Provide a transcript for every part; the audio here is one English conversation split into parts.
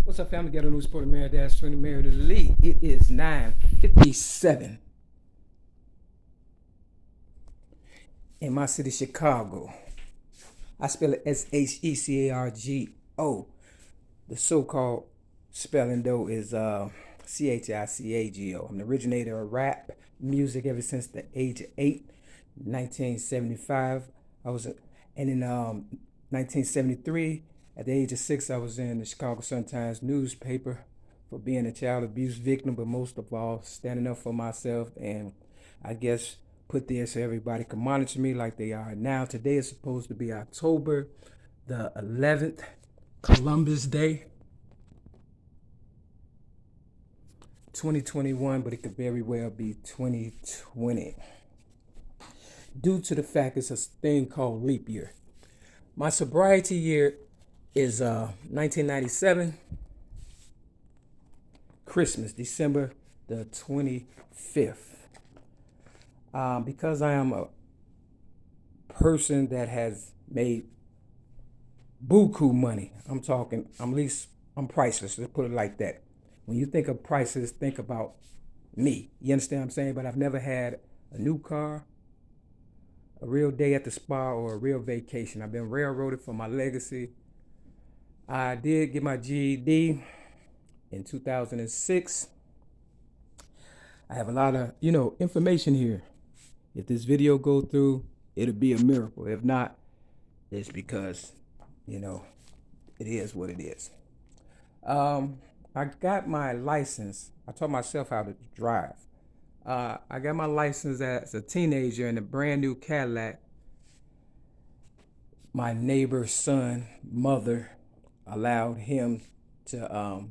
What's up, family? Ghetto News Reporter, Mayor Dash 20, Mayor to the Lee. It is 9:57 in my city, Chicago. I spell it SHECARGO. The so-called spelling, though, is CHICAGO. I'm the originator of rap music ever since the age of 8, 1975. And in 1973, at the age of 6, I was in the Chicago Sun-Times newspaper for being a child abuse victim, but most of all, standing up for myself, and I guess put there so everybody can monitor me like they are now. Today is supposed to be October the 11th, Columbus Day, 2021, but it could very well be 2020 due to the fact it's a thing called leap year. My sobriety year is 1997, Christmas, December the 25th. Because I am a person that has made buku money, I'm priceless, let's put it like that. When you think of priceless, think about me. You understand what I'm saying? But I've never had a new car, a real day at the spa, or a real vacation. I've been railroaded for my legacy. I did get my GED in 2006. I have a lot of, information here. If this video go through, it'll be a miracle. If not, it's because, it is what it is. I got my license. I taught myself how to drive. I got my license as a teenager in a brand new Cadillac. My neighbor's son, mother, allowed him to,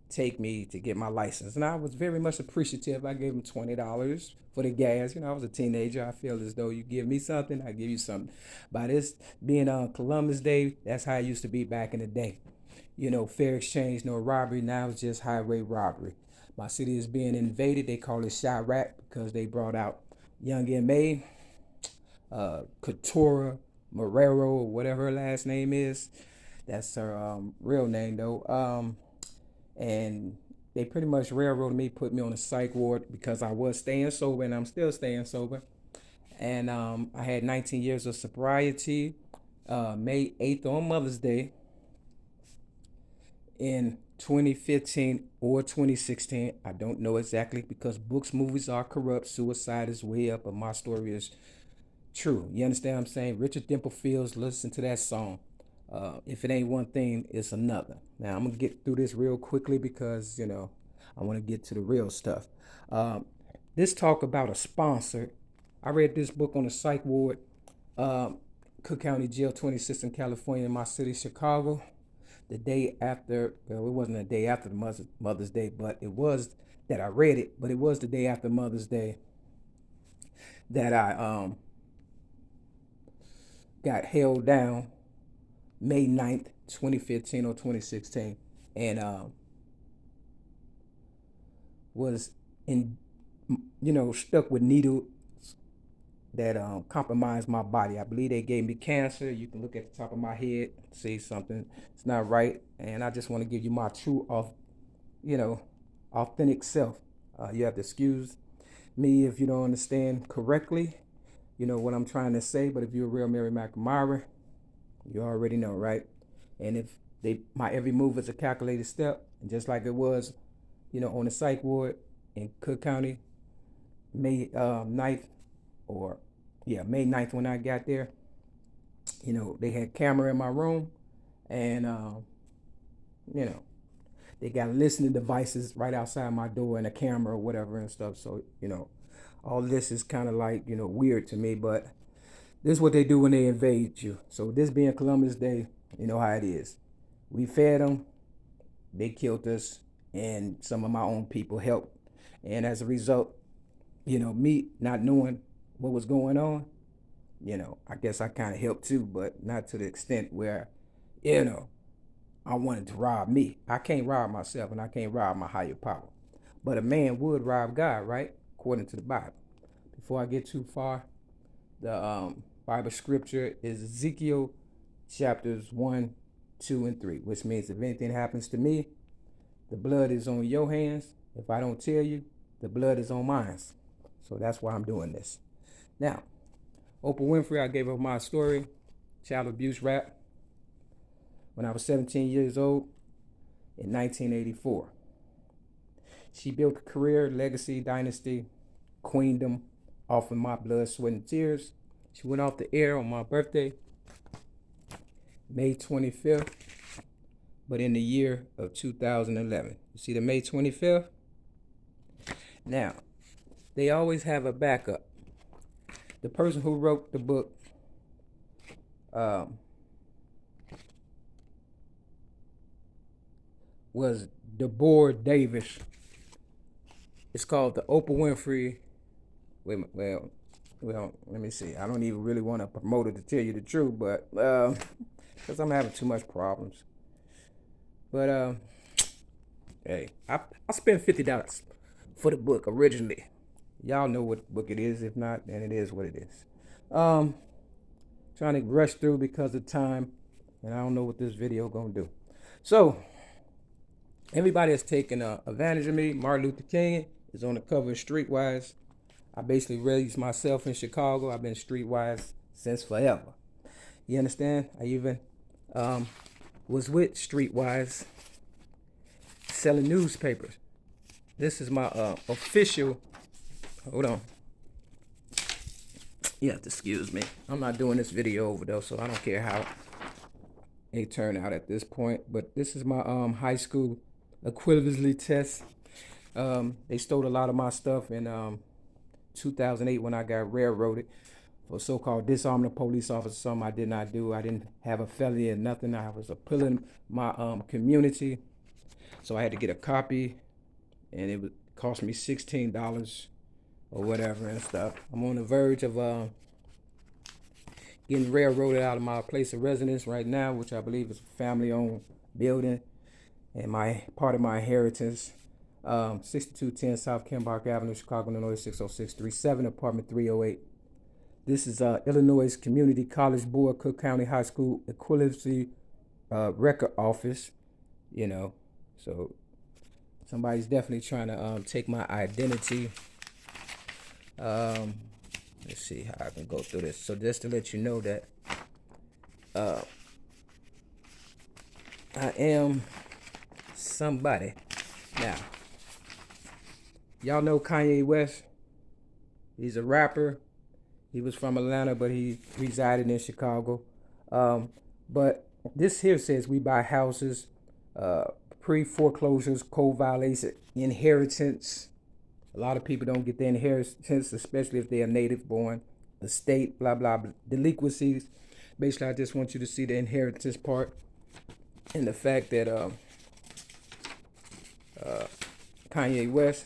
take me to get my license. And I was very much appreciative. I gave him $20 for the gas. I was a teenager. I feel as though you give me something, I give you something. By this being on Columbus Day, that's how it used to be back in the day. Fair exchange, no robbery. Now it's just highway robbery. My city is being invaded. They call it Chirac because they brought out Young M.A., Katora Marrero, or whatever her last name is. That's her real name, though. And they pretty much railroaded me, put me on a psych ward because I was staying sober, and I'm still staying sober. And I had 19 years of sobriety. May 8th on Mother's Day in 2015 or 2016. I don't know exactly because books, movies are corrupt. Suicide is way up, but my story is true. You understand what I'm saying? Richard Dimplefields, listen to that song. If it ain't one thing, it's another. Now, I'm going to get through this real quickly because, I want to get to the real stuff. This talk about a sponsor. I read this book on the psych ward, Cook County Jail 26 in California, in my city, Chicago. The day after, well, it wasn't the day after the Mother's Day, but it was that I read it, but it was the day after Mother's Day that I got held down. May 9th, 2015 or 2016, and was stuck with needles that compromised my body. I believe they gave me cancer. You can look at the top of my head, see something it's not right, and I just want to give you my true, authentic self. You have to excuse me if you don't understand correctly, what I'm trying to say. But if you're a real Mary McNamara, you already know, right? And if my every move is a calculated step, and just like it was, on the psych ward in Cook County, May 9th, May 9th when I got there, they had camera in my room, and they got listening devices right outside my door and a camera or whatever and stuff. So, all this is kind of like, weird to me, but this is what they do when they invade you. So this being Columbus Day, you know how it is. We fed them, they killed us, and some of my own people helped. And as a result, me not knowing what was going on, I guess I kind of helped too, but not to the extent where, I wanted to rob me. I can't rob myself, and I can't rob my higher power. But a man would rob God, right? According to the Bible. Before I get too far, the Bible scripture is Ezekiel chapters 1 2, and 3, which means if anything happens to me, the blood is on your hands. If I don't tell you, the blood is on mine. So that's why I'm doing this. Now, Oprah Winfrey, I gave her my story, child abuse rap, when I was 17 years old in 1984. She built a career, legacy, dynasty, queendom off of my blood, sweat, and tears. She went off the air on my birthday, May 25th, but in the year of 2011. You see the May 25th? Now, they always have a backup. The person who wrote the book was Deborah Davis. It's called the Oprah Winfrey. Well, let me see. I don't even really want to promote it to tell you the truth, but because I'm having too much problems. But hey, I spent $50 for the book originally. Y'all know what book it is. If not, then it is what it is. Trying to rush through because of time, and I don't know what this video gonna do. So everybody has taken advantage of me. Martin Luther King is on the cover of Streetwise. I basically raised myself in Chicago. I've been Streetwise since forever. You understand? I even was with Streetwise selling newspapers. This is my official. Hold on. You have to excuse me. I'm not doing this video over though, so I don't care how it turned out at this point. But this is my high school equivalency test. They stole a lot of my stuff in 2008 when I got railroaded for so-called disarming a police officer, something I did not do. I didn't have a felony or nothing. I was appealing my community, so I had to get a copy, and it would cost me $16 or whatever and stuff. I'm on the verge of getting railroaded out of my place of residence right now, which I believe is a family-owned building, and my part of my inheritance. 6210 South Kembark Avenue, Chicago, Illinois 60637, apartment 308. This is Illinois Community College Board, Cook County High School Equivalency Record Office. You know, so somebody's definitely trying to take my identity. Let's see how I can go through this. So just to let you know that I am somebody. Now, y'all know Kanye West. He's a rapper. He was from Atlanta, but he resided in Chicago. But this here says we buy houses, pre-foreclosures, code violation, inheritance. A lot of people don't get their inheritance, especially if they are native born, estate, blah, blah, blah, delinquencies. Basically, I just want you to see the inheritance part and the fact that Kanye West,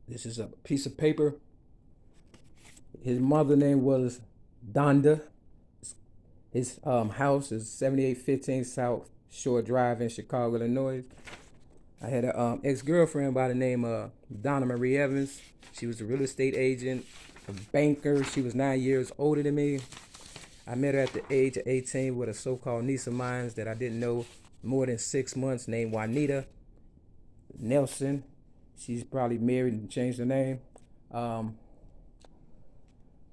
this is a piece of paper. His mother name was Donda. His house is 7815 South Shore Drive in Chicago, Illinois. I had an ex-girlfriend by the name of Donna Marie Evans. She was a real estate agent, a banker. She was 9 years older than me. I met her at the age of 18 with a so-called niece of mine that I didn't know more than 6 months, named Juanita Nelson. She's probably married and changed her name.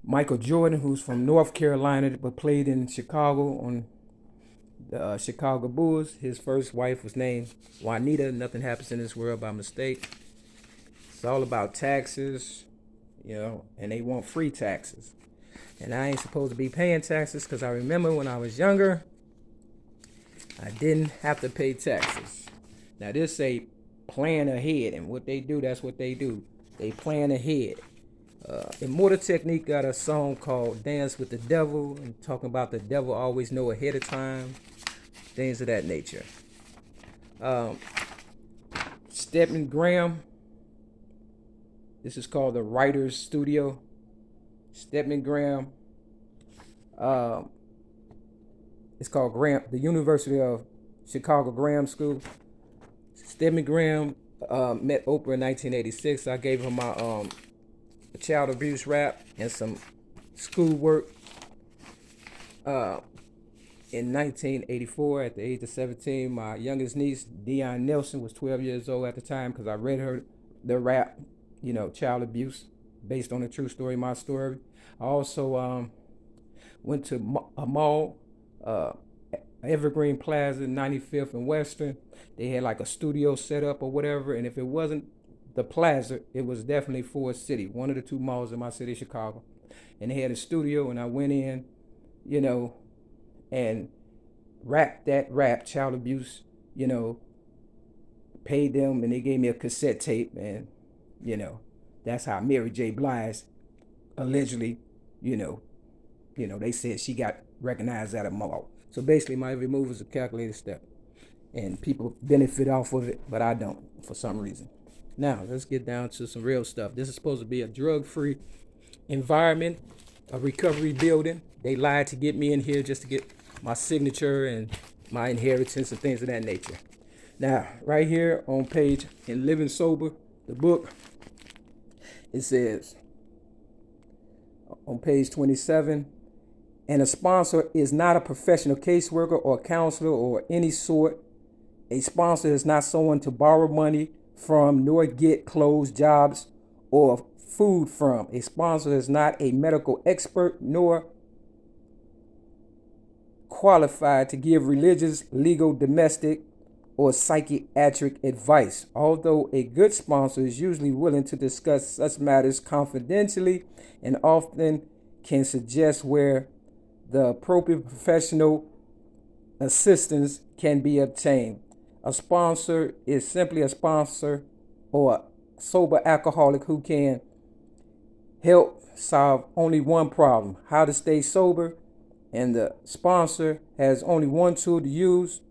Michael Jordan, who's from North Carolina but played in Chicago on the Chicago Bulls. His first wife was named Juanita. Nothing happens in this world by mistake. It's all about taxes, you know, and they want free taxes. And I ain't supposed to be paying taxes because I remember when I was younger, I didn't have to pay taxes. Now this say plan ahead, and what they do, that's what they do. They plan ahead. Immortal Technique got a song called Dance with the Devil, and talking about the devil always know ahead of time, things of that nature. Stedman Graham, this is called the Writer's Studio. Stedman Graham, it's called the University of Chicago Graham School. Stedman Graham met Oprah in 1986. I gave her my child abuse rap and some schoolwork. in 1984 at the age of 17. My youngest niece, Dion Nelson, was 12 years old at the time because I read her the rap, child abuse, based on a true story, my story. I also went to a mall, uh, Evergreen Plaza, 95th and Western. They had like a studio set up or whatever, and if it wasn't the plaza, it was definitely Forest City, one of the two malls in my city, Chicago. And they had a studio, and I went in, you know, and rapped that rap, child abuse, paid them, and they gave me a cassette tape, and, that's how Mary J. Blige allegedly, they said she got recognized at a mall. So basically, my every move is a calculated step, and people benefit off of it, but I don't for some reason. Now, let's get down to some real stuff. This is supposed to be a drug-free environment, a recovery building. They lied to get me in here just to get my signature and my inheritance and things of that nature. Now, right here on page in Living Sober, the book, it says on page 27, and a sponsor is not a professional caseworker or counselor or any sort. A sponsor is not someone to borrow money from nor get clothes, jobs, or food from. A sponsor is not a medical expert nor qualified to give religious, legal, domestic, or psychiatric advice. Although a good sponsor is usually willing to discuss such matters confidentially and often can suggest where the appropriate professional assistance can be obtained. A sponsor is simply a sponsor or a sober alcoholic who can help solve only one problem, how to stay sober, and the sponsor has only one tool to use,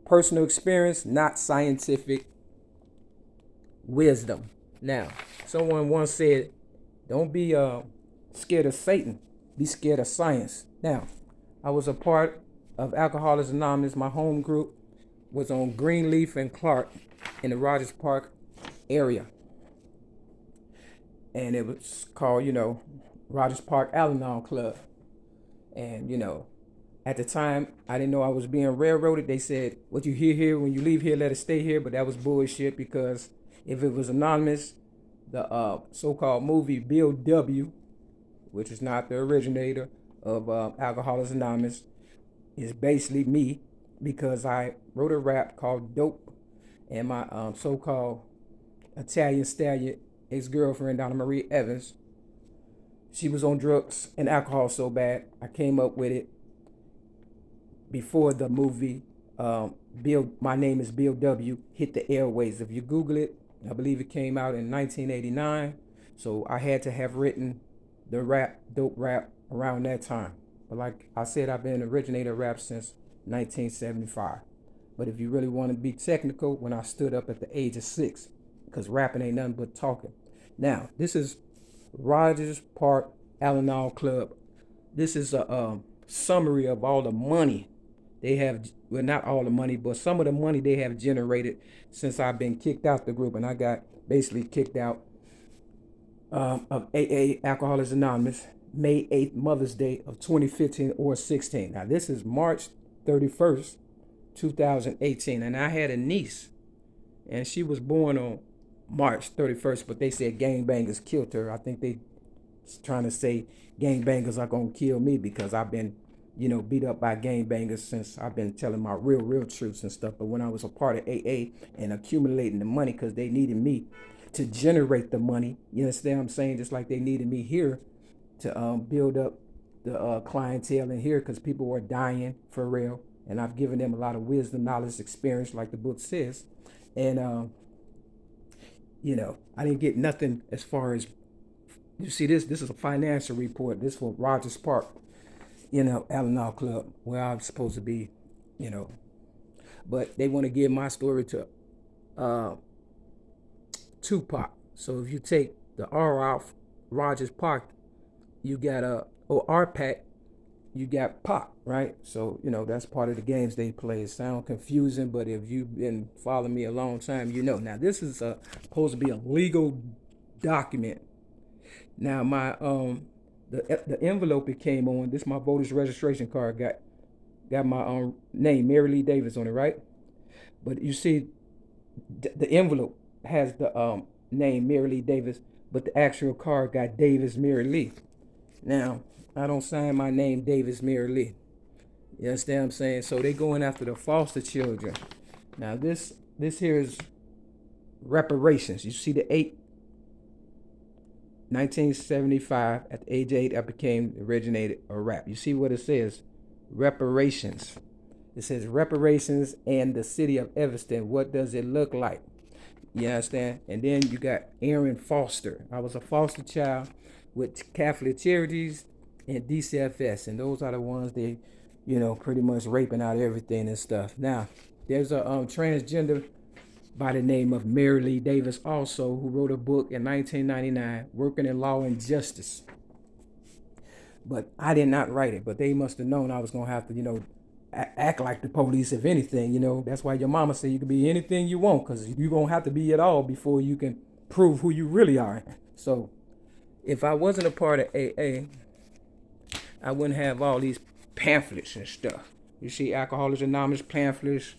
personal experience, not scientific wisdom. Now, someone once said, don't be scared of Satan, be scared of science. Now, I was a part of Alcoholics Anonymous. My home group was on Greenleaf and Clark in the Rogers Park area. And it was called, Rogers Park Al-Anon Club. And, at the time, I didn't know I was being railroaded. They said, what you hear here, when you leave here, let it stay here. But that was bullshit, because if it was anonymous, the so-called movie Bill W., which is not the originator of Alcoholics Anonymous, is basically me, because I wrote a rap called Dope, and my so-called Italian stallion ex-girlfriend, Donna Marie Evans, she was on drugs and alcohol so bad, I came up with it before the movie My Name is Bill W. hit the airways. If you Google it, I believe it came out in 1989. So I had to have written the rap, Dope rap, around that time. But like I said, I've been originator of rap since 1975. But if you really want to be technical, when I stood up at the age of 6, because rapping ain't nothing but talking. Now, this is Rogers Park Al-Anon Club. This is a summary of all the money they have, well, not all the money, but some of the money they have generated since I've been kicked out the group. And I got basically kicked out of AA, Alcoholics Anonymous, May 8th, Mother's Day of 2015 or 16. Now, this is March 31st, 2018. And I had a niece, and she was born on March 31st, but they said gangbangers killed her. I think they trying to say gangbangers are going to kill me because I've been, beat up by gangbangers since I've been telling my real truths and stuff. But when I was a part of AA and accumulating the money, because they needed me to generate the money, you understand what I'm saying? Just like they needed me here to build up the clientele in here, because people were dying for real. And I've given them a lot of wisdom, knowledge, experience, like the book says. And, I didn't get nothing as far as, you see, this is a financial report. This for Rogers Park, Al-Anon Club, where I'm supposed to be, But they want to give my story to Tupac. So if you take the R off Rogers Park, you got OR-PAC, you got Pac, right? So, that's part of the games they play. It sounds confusing, but if you've been following me a long time, Now, this is supposed to be a legal document. Now, my the envelope it came on, this is my voter's registration card, got got my name, Mary Lee Davis, on it, right? But you see, the envelope has the name Mary Lee Davis, but the actual card got Davis Mary Lee. Now, I don't sign my name Davis Mary Lee. You understand what I'm saying? So they going after the foster children. Now this here is reparations. You see the 1975, at the age of 8, I became originated a rap. You see what it says? Reparations. It says reparations and the city of Evanston. What does it look like? You understand? And then you got Aaron Foster. I was a foster child with Catholic Charities and DCFS, and those are the ones they, pretty much raping out everything and stuff. Now, there's a transgender by the name of Mary Lee Davis also, who wrote a book in 1999, Working in Law and Justice. But I did not write it, but they must have known I was going to have to, act like the police, if anything. That's why your mama said you can be anything you want, because you're going to have to be it all before you can prove who you really are. So if I wasn't a part of AA, I wouldn't have all these pamphlets and stuff. You see, Alcoholics Anonymous pamphlets,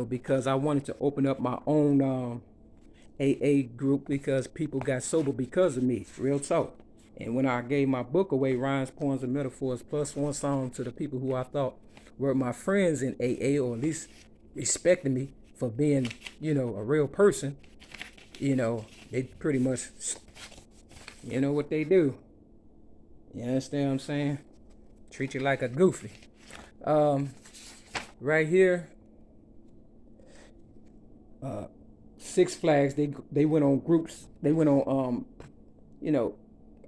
because I wanted to open up my own AA group, because people got sober because of me, real talk. And when I gave my book away, Rhymes, Poems, and Metaphors, plus one song, to the people who I thought were my friends in AA, or at least respected me for being, a real person, they pretty much, what they do. You understand what I'm saying? Treat you like a goofy. Right here, Six Flags, they went on groups, they went on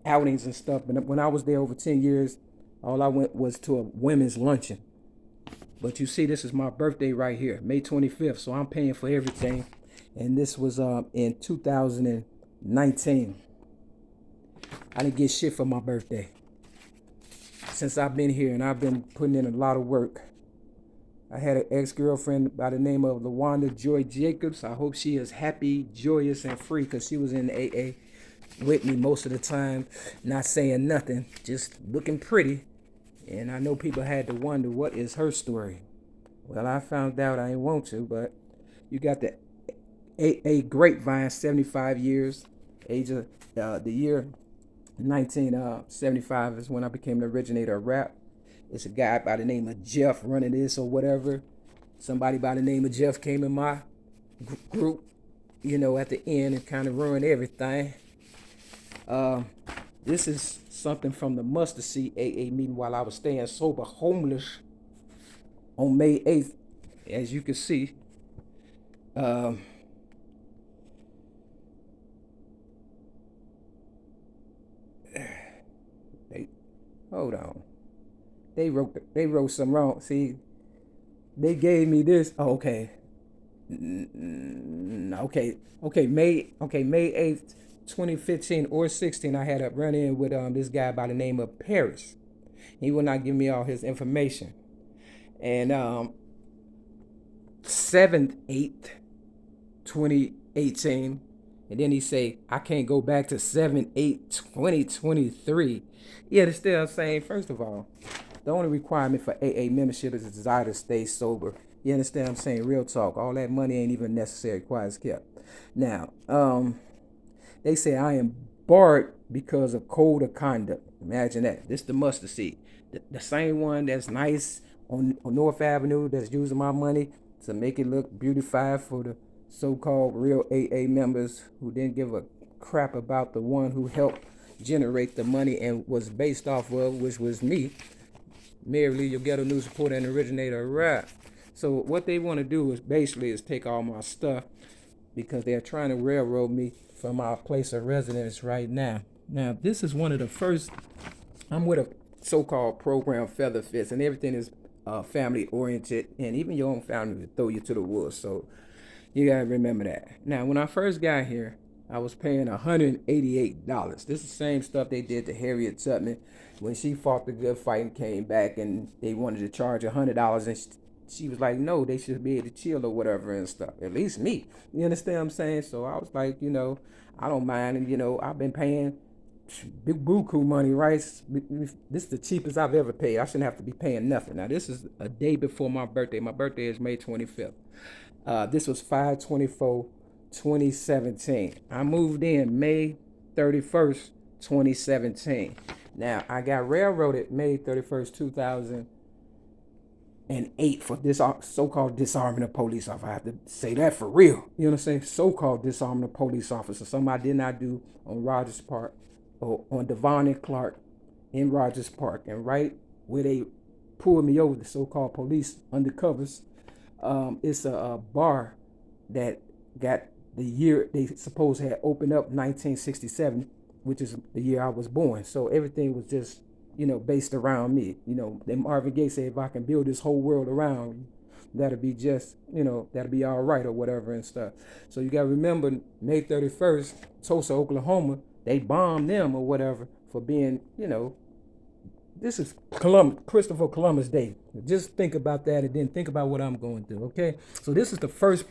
outings and stuff. But when I was there over 10 years, all I went was to a women's luncheon. But you see, this is my birthday right here, May 25th, so I'm paying for everything. And this was in 2019. I didn't get shit for my birthday since I've been here, and I've been putting in a lot of work. I had an ex-girlfriend by the name of LaWanda Joy Jacobs. I hope she is happy, joyous, and free, because she was in AA with me most of the time, not saying nothing, just looking pretty. And I know people had to wonder, what is her story? Well, I found out. I didn't want to, but you got the AA Grapevine, 75 years. Age of the year 1975 is when I became the originator of rap. It's a guy by the name of Jeff running this or whatever. Somebody by the name of Jeff came in my group, at the end, and kind of ruined everything. This is something from the Mustard Seed AA meeting while I was staying sober, homeless, on May 8th. As you can see, hold on. They wrote some wrong. See, they gave me this. Oh, okay. Okay. May 8th, 2015 or 16. I had a run in with this guy by the name of Paris. He would not give me all his information. And 7th, 8th, 2018. And then he say, I can't go back to 7/8/2023. Yeah, it's still the same. First of all, the only requirement for AA membership is a desire to stay sober. You understand what I'm saying? Real talk. All that money ain't even necessary. Quiet as kept. Now, they say I am barred because of code of conduct. Imagine that. This the Mustard Seed. The same one that's nice on North Avenue, that's using my money to make it look beautified for the so-called real AA members who didn't give a crap about the one who helped generate the money and was based off of, which was me, Mary Lee, your ghetto news supporter and originator of rap. So what they want to do is basically take all my stuff, because they're trying to railroad me from my place of residence right now. Now, this is one of the first, I'm with a so-called program, Feather Fits, and everything is family oriented, and even your own family will throw you to the wolves. So you gotta remember that. Now, when I first got here, I was paying $188. This is the same stuff they did to Harriet Tubman when she fought the good fight and came back, and they wanted to charge $100, and she was like, no, they should be able to chill or whatever and stuff. At least me. You understand what I'm saying? So I was like, I don't mind, and I've been paying big buku money, right? This is the cheapest I've ever paid. I shouldn't have to be paying nothing. Now, this is a day before my birthday. My birthday is May 25th. This was 5/24/2017. I moved in May 31st, 2017. Now, I got railroaded May 31st, 2008 for this so-called disarming of police officer. I have to say that for real. You know what I'm saying? So-called disarming of police officer. Something I did not do on Rogers Park, or on Devon and Clark in Rogers Park. And right where they pulled me over, the so-called police undercovers, it's a bar that got the year they supposed had opened up, 1967, which is the year I was born. So everything was just, based around me. Then Marvin Gaye said, if I can build this whole world around you, that'll be just, that'll be all right or whatever and stuff. So you got to remember, May 31st, Tulsa, Oklahoma, they bombed them or whatever for being, this is Christopher Columbus Day. Just think about that and then think about what I'm going through, okay? So this is the first,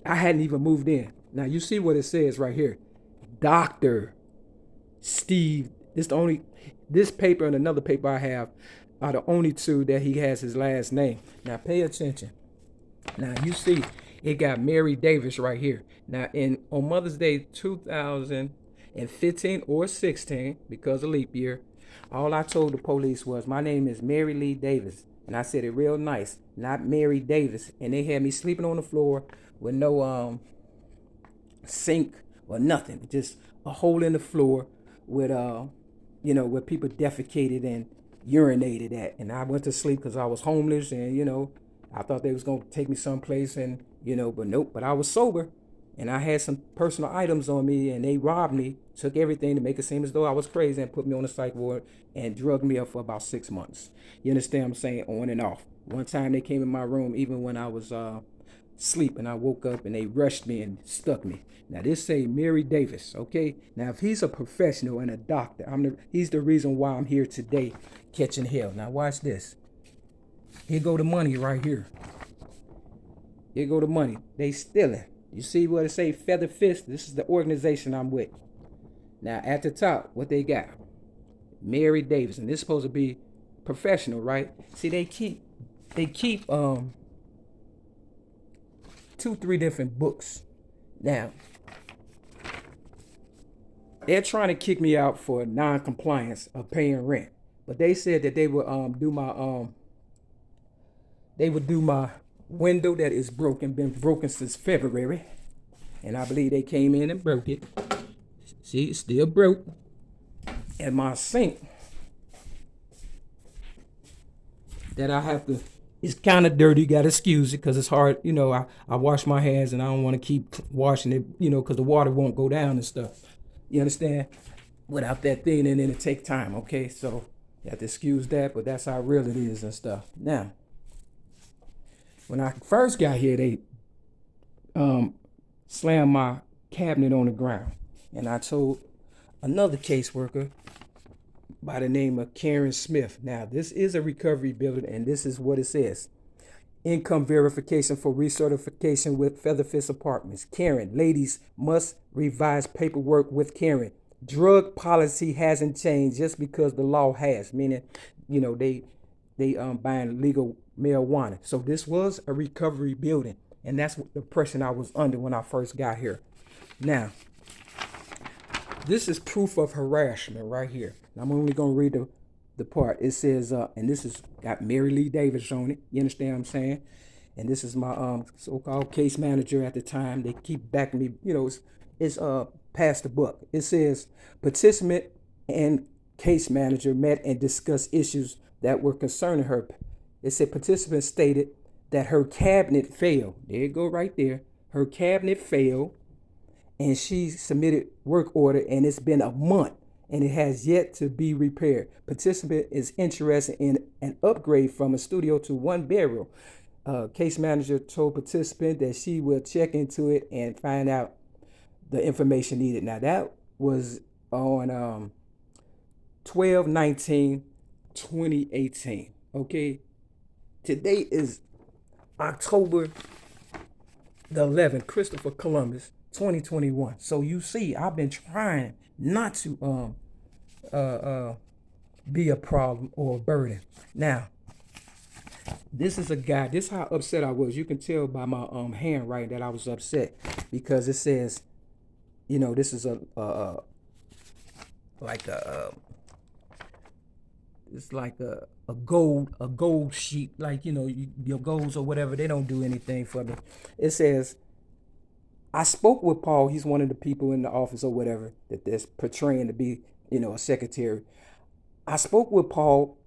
I hadn't even moved in. Now you see what it says right here. Dr. Steve, this paper and another paper I have are the only two that he has his last name. Now pay attention. Now you see it got Mary Davis right here. Now on Mother's Day 2015 or 16, because of leap year, all I told the police was, my name is Mary Lee Davis. And I said it real nice, not Mary Davis. And they had me sleeping on the floor with no sink or nothing. Just a hole in the floor with, where people defecated and urinated at. And I went to sleep because I was homeless and, I thought they was going to take me someplace and, but nope. But I was sober and I had some personal items on me and they robbed me, took everything to make it seem as though I was crazy and put me on a psych ward and drugged me up for about 6 months. You understand what I'm saying? On and off. One time they came in my room even when I was asleep and I woke up and they rushed me and stuck me. Now this say Mary Davis, okay? Now if he's a professional and a doctor, he's the reason why I'm here today catching hell. Now watch this. Here go the money right here. Here go the money. They stealing. You see what it say, Feather Fist? This is the organization I'm with. Now at the top, what they got? Mary Davis, and this is supposed to be professional, right? See, they keep 2-3 different books. Now, they're trying to kick me out for non-compliance of paying rent, but they said that they would do my window that is been broken since February, and I believe they came in and broke it. See, it's still broke. And my sink that I have to, it's kind of dirty, gotta excuse it because it's hard, I wash my hands and I don't want to keep washing it, because the water won't go down and stuff. You understand? Without that thing, and then it take time, okay? So you have to excuse that, but that's how real it is and stuff. Now, when I first got here, they slammed my cabinet on the ground. And I told another caseworker by the name of Karen Smith. Now, this is a recovery building, and this is what it says. Income verification for recertification with Featherfist Apartments. Karen, ladies must revise paperwork with Karen. Drug policy hasn't changed just because the law has, meaning, they buying legal marijuana. So this was a recovery building, and that's the impression I was under when I first got here. Now, this is proof of harassment right here. I'm only gonna read the part. It says, and this has got Mary Lee Davis on it. You understand what I'm saying? And this is my so-called case manager at the time. They keep backing me. It's past the buck. It says participant and case manager met and discussed issues that were concerning her. It said participant stated that her cabinet failed. There you go right there. Her cabinet failed. And she submitted work order, and it's been a month, and it has yet to be repaired. Participant is interested in an upgrade from a studio to 1 bedroom. Case manager told participant that she will check into it and find out the information needed. Now that was on 12/19/2018. Okay, today is October the 11th, Christopher Columbus, 2021. So you see, I've been trying not to be a problem or a burden. Now, this is a guy. This is how upset I was. You can tell by my handwriting that I was upset, because it says, you know, this is like a it's like a gold sheet, like, you know, your goals or whatever. They don't do anything for me. It says, I spoke with Paul. He's one of the people in the office or whatever that that's portraying to be, you know, a secretary. I spoke with Paul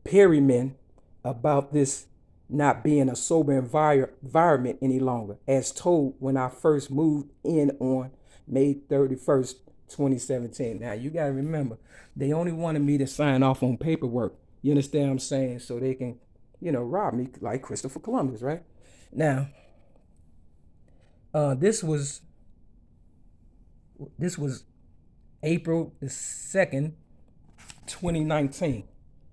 Perryman about this not being a sober environment any longer, as told when I first moved in on May 31st, 2017. Now, you got to remember, they only wanted me to sign off on paperwork. You understand what I'm saying? So they can, you know, rob me like Christopher Columbus, right? Now, this was April the 2nd, 2019.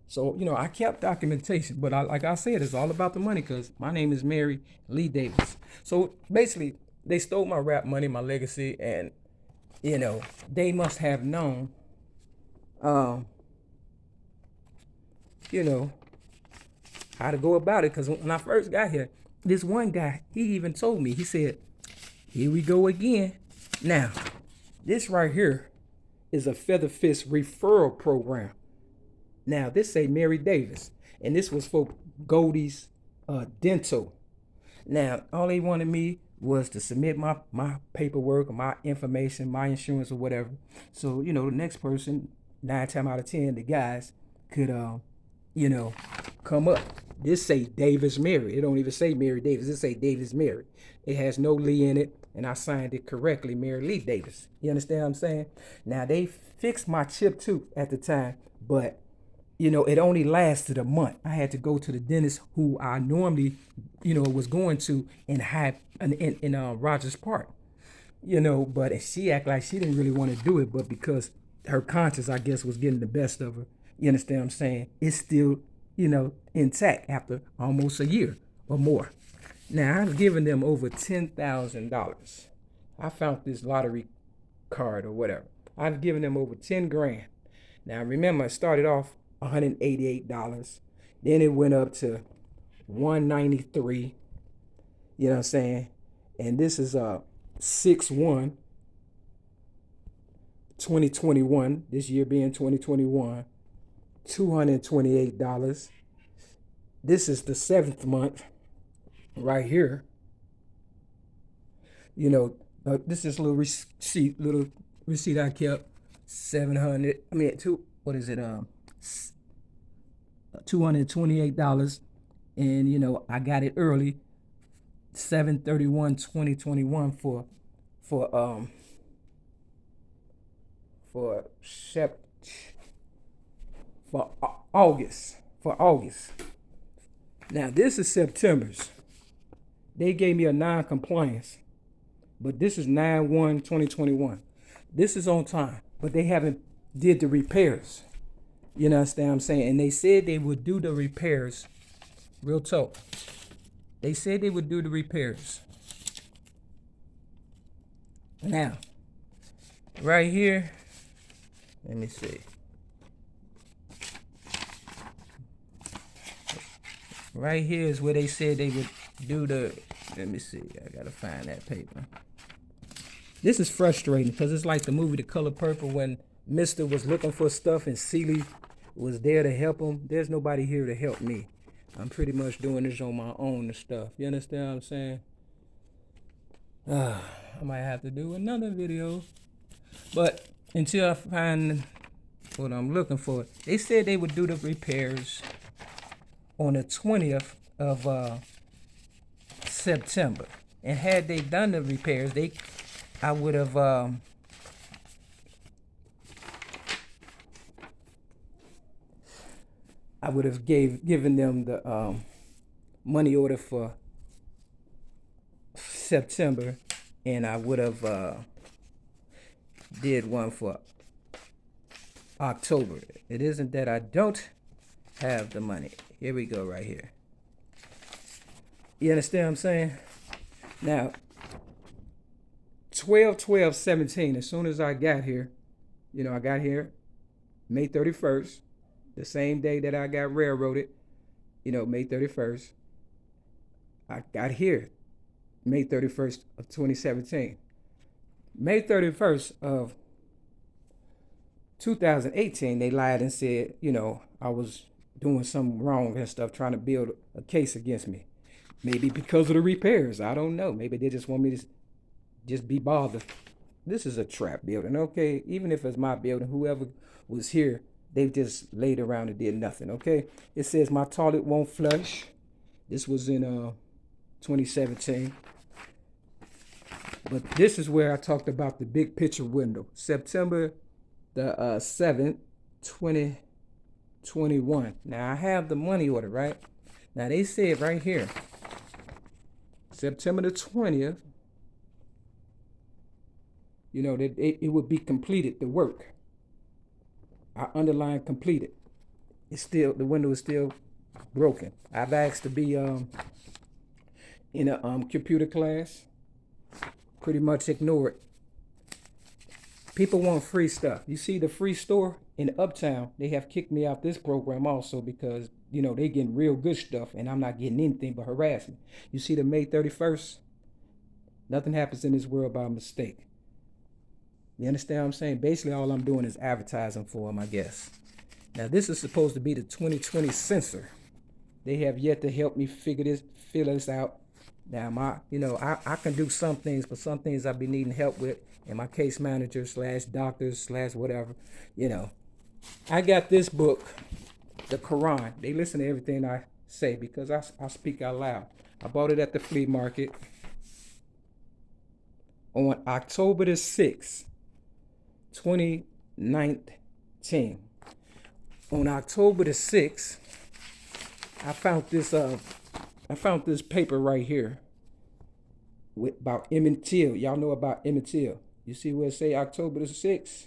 So, you know, I kept documentation, but like I said, it's all about the money, because my name is Mary Lee Davis. So basically, they stole my rap money, my legacy, and, you know, they must have known, you know, how to go about it. Because when I first got here, this one guy, he even told me, he said, here we go again. Now, this right here is a Feather Fist referral program. Now, this say Mary Davis, and this was for Goldie's Dental. Now, all they wanted me was to submit my paperwork, or my information, my insurance or whatever. So, you know, the next person, 9 times out of 10, the guys could, you know, come up. This say Davis Mary. It don't even say Mary Davis. It say Davis Mary. It has no Lee in it, and I signed it correctly, Mary Lee Davis. You understand what I'm saying? Now, they fixed my chipped tooth at the time, but, you know, it only lasted a month. I had to go to the dentist who I normally, you know, was going to in Rogers Park, you know, but she acted like she didn't really want to do it, but because her conscience, I guess, was getting the best of her. You understand what I'm saying? It's still, you know, intact after almost a year or more. Now, I've given them over $10,000. I found this lottery card or whatever. I've given them over 10 grand. Now, remember, I started off $188. Then it went up to $193. You know what I'm saying? And this is 6/1/2021. This year being 2021, $228. This is the 7th month right here. You know, this is a little receipt I kept. 700. I mean, what is it? $228, and, you know, I got it early, 7/31/2021 for August. Now, this is September's. They gave me a non-compliance, but this is 9/1/2021. This is on time, but they haven't did the repairs. You know what I'm saying? And they said they would do the repairs. Real talk. They said they would do the repairs. Now, right here, let me see. Right here is where they said they would do the, let me see, I gotta find that paper. This is frustrating, because it's like the movie The Color Purple, when Mr. was looking for stuff and Celie was there to help him. There's nobody here to help me. I'm pretty much doing this on my own and stuff. You understand what I'm saying? I might have to do another video. But until I find what I'm looking for, they said they would do the repairs on the 20th of September. And had they done the repairs, I would have given them the money order for September, and I would have did one for October. It isn't that I don't have the money. Here we go, right here. You understand what I'm saying? Now, 12/12/17, as soon as I got here, you know, I got here May 31st, the same day that I got railroaded, May 31st. I got here May 31st of 2017. May 31st of 2018, they lied and said, I was doing something wrong and stuff, trying to build a case against me. Maybe because of the repairs. I don't know. Maybe they just want me to just be bothered. This is a trap building, okay? Even if it's my building, whoever was here, they just laid around and did nothing, okay? It says my toilet won't flush. This was in 2017. But this is where I talked about the big picture window. September the 7th, 2021. Now I have the money order, right? Now they said right here, September the 20th, that it would be completed, the work. I underline completed. It's still, the window is still broken. I've asked to be in a computer class. Pretty much ignored. People want free stuff. You see the free store in Uptown, they have kicked me out this program also because, they getting real good stuff and I'm not getting anything but harassment. You see the May 31st? Nothing happens in this world by mistake. You understand what I'm saying? Basically, all I'm doing is advertising for them, I guess. Now, this is supposed to be the 2020 censor. They have yet to help me figure this out. Now, I can do some things, but some things I'll be needing help with. And my case manager / doctors / whatever, I got this book, the Quran. They listen to everything I say because I speak out loud. I bought it at the flea market on October the 6th, 2019. On October the 6th, I found this paper right here about Emmett Till. Y'all know about Emmett Till. You see where it say October the 6th?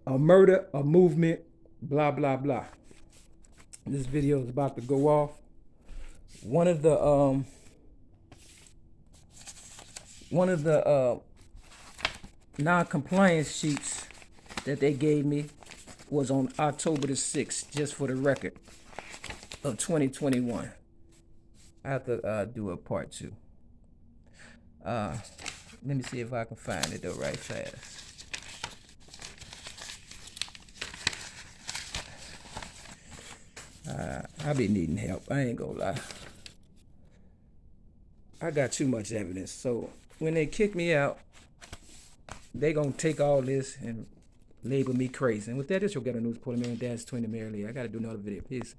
A murder, a movement, blah, blah, blah. This video is about to go off. One of the non-compliance sheets that they gave me was on October the 6th, just for the record, of 2021. I have to do a part 2. Let me see if I can find it though right fast. I be needing help. I ain't gonna lie. I got too much evidence. So when they kick me out, they gonna take all this and label me crazy. And with that, this your Ghetto News, Porter Marion, Dad's Twin, and Mary Lee. I gotta do another video. Peace.